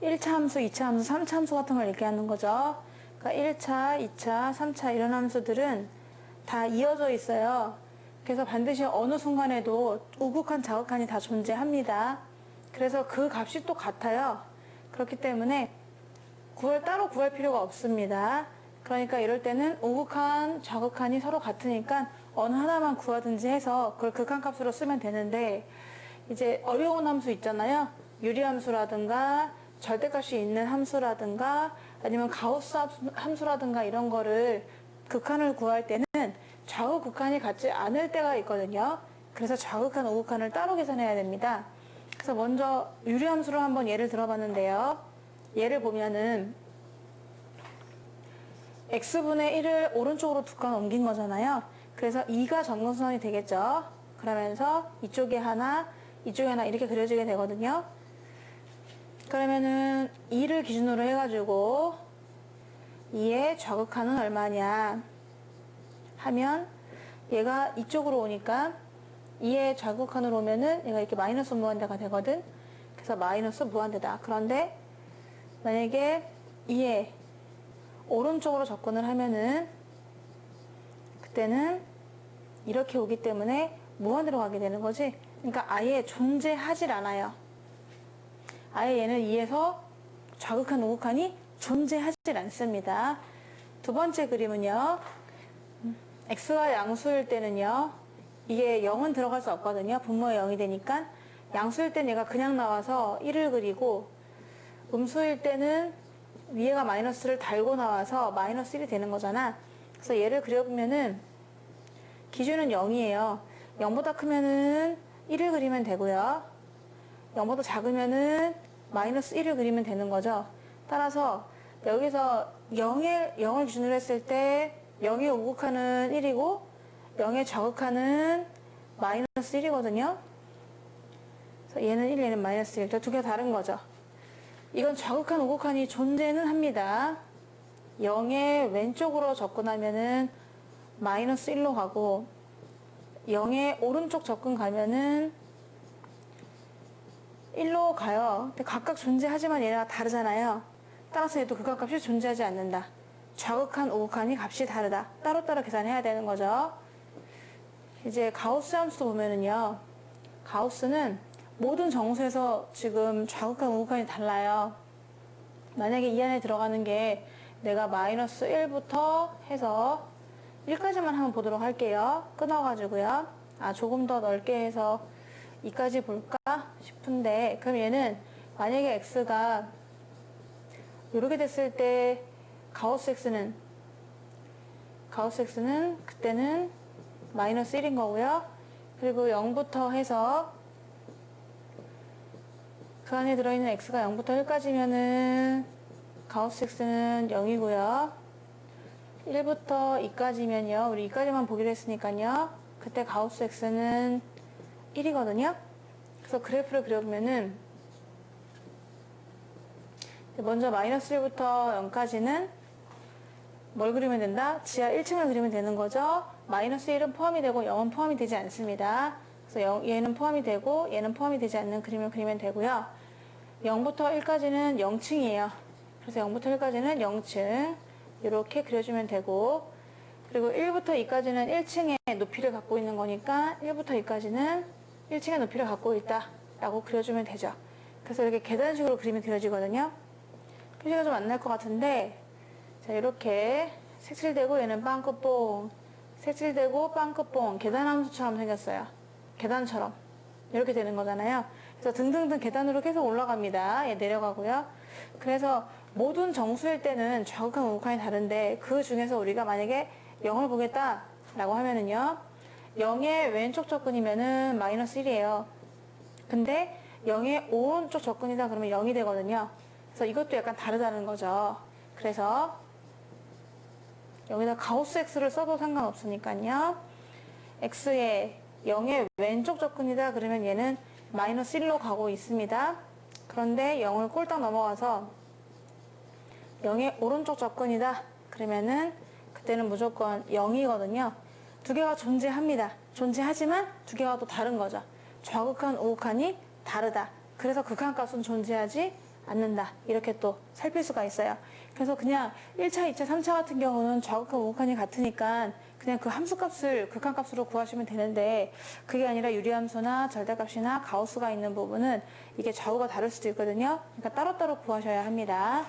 1차 함수, 2차 함수, 3차 함수 같은 걸 얘기하는 거죠. 그러니까 1차, 2차, 3차 이런 함수들은 다 이어져 있어요. 그래서 반드시 어느 순간에도 우극한, 자극한이 다 존재합니다. 그래서 그 값이 또 같아요. 그렇기 때문에 따로 구할 필요가 없습니다. 그러니까 이럴 때는 우극한, 좌극한이 서로 같으니까 어느 하나만 구하든지 해서 그걸 극한값으로 쓰면 되는데, 이제 어려운 함수 있잖아요. 유리함수라든가 절대값이 있는 함수라든가 아니면 가우스 함수라든가 이런 거를 극한을 구할 때는 좌우 극한이 같지 않을 때가 있거든요. 그래서 좌극한, 우극한을 따로 계산해야 됩니다. 그래서 먼저 유리함수로 한번 예를 들어봤는데요. 예를 보면은 x분의 1을 오른쪽으로 두 칸 옮긴 거잖아요. 그래서 2가 정근선이 되겠죠. 그러면서 이쪽에 하나, 이쪽에 하나 이렇게 그려지게 되거든요. 그러면은 2를 기준으로 해가지고 2의 좌극한은 얼마냐 하면 얘가 이쪽으로 오니까 2의 좌극한으로 오면은 얘가 이렇게 마이너스 무한대가 되거든. 그래서 마이너스 무한대다. 그런데 만약에 2의 오른쪽으로 접근을 하면은 그때는 이렇게 오기 때문에 무한대로 가게 되는 거지. 그러니까 아예 존재하질 않아요. 아예 얘는 2에서 좌극한, 우극한이 존재하질 않습니다. 두 번째 그림은요. x가 양수일 때는요. 이게 0은 들어갈 수 없거든요. 분모에 0이 되니까. 양수일 때는 얘가 그냥 나와서 1을 그리고, 음수일 때는 위에가 마이너스를 달고 나와서 마이너스 1이 되는 거잖아. 그래서 얘를 그려보면은 기준은 0이에요. 0보다 크면은 1을 그리면 되고요. 0보다 작으면은 마이너스 1을 그리면 되는 거죠. 따라서 여기서 0을 기준으로 했을 때 0의 우극한은 1이고 0의 좌극한은 마이너스 1이거든요. 그래서 얘는 1, 얘는 마이너스 1. 두 개 다른 거죠. 이건 좌극한, 우극한이 존재는 합니다. 0의 왼쪽으로 접근하면은 마이너스 1로 가고 0의 오른쪽 접근 가면은 1로 가요. 근데 각각 존재하지만 얘네가 다르잖아요. 따라서 얘도 극한값이 존재하지 않는다. 좌극한, 우극한이 값이 다르다. 따로따로 계산해야 되는 거죠. 이제 가우스 함수도 보면은요. 가우스는 모든 정수에서 지금 좌극한, 우극한이 달라요. 만약에 이 안에 들어가는 게 내가 마이너스 1부터 해서 1까지만 한번 보도록 할게요. 끊어가지고요. 조금 더 넓게 해서 2까지 볼까 싶은데, 그럼 얘는 만약에 x가 이렇게 됐을 때 가우스 x는 그때는 마이너스 1인 거고요. 그리고 0부터 해서 그 안에 들어있는 x가 0부터 1까지면은 가우스 x는 0이고요. 1부터 2까지면요. 우리 2까지만 보기로 했으니까요. 그때 가우스 x는 1이거든요. 그래서 그래프를 그려보면은 먼저 마이너스 1부터 0까지는 뭘 그리면 된다? 지하 1층을 그리면 되는 거죠. 마이너스 1은 포함이 되고 0은 포함이 되지 않습니다. 그래서 얘는 포함이 되고 얘는 포함이 되지 않는 그림을 그리면 되고요. 0부터 1까지는 0층이에요. 그래서 0부터 1까지는 0층 이렇게 그려주면 되고, 그리고 1부터 2까지는 1층의 높이를 갖고 있는 거니까 1부터 2까지는 1층의 높이를 갖고 있다 라고 그려주면 되죠. 그래서 이렇게 계단식으로 그림이 그려지거든요. 표시가 좀 안 날 것 같은데, 자, 이렇게 색칠되고 얘는 빵끝봉, 색칠되고 빵끝봉, 계단함수처럼 생겼어요. 계단처럼 이렇게 되는 거잖아요. 그래서 등등등 계단으로 계속 올라갑니다. 얘 내려가고요. 그래서 모든 정수일 때는 좌극한, 우극한이 다른데, 그 중에서 우리가 만약에 0을 보겠다 라고 하면은요, 0의 왼쪽 접근이면은 마이너스 1이에요. 근데 0의 오른쪽 접근이다 그러면 0이 되거든요. 그래서 이것도 약간 다르다는 거죠. 그래서 여기다 가우스 x를 써도 상관없으니까요. x의 0의 왼쪽 접근이다 그러면 얘는 마이너스 1로 가고 있습니다. 그런데 0을 꼴딱 넘어가서 0의 오른쪽 접근이다 그러면은 그때는 무조건 0이거든요. 두 개가 존재합니다. 존재하지만 두 개가 또 다른 거죠. 좌극한, 우극한이 다르다. 그래서 극한값은 존재하지 않는다. 이렇게 또 살필 수가 있어요. 그래서 그냥 1차, 2차, 3차 같은 경우는 좌극한 우극한이 같으니까 그냥 그 함수값을 극한값으로 구하시면 되는데 그게 아니라 유리함수나 절대값이나 가우스가 있는 부분은 이게 좌우가 다를 수도 있거든요. 그러니까 따로따로 구하셔야 합니다.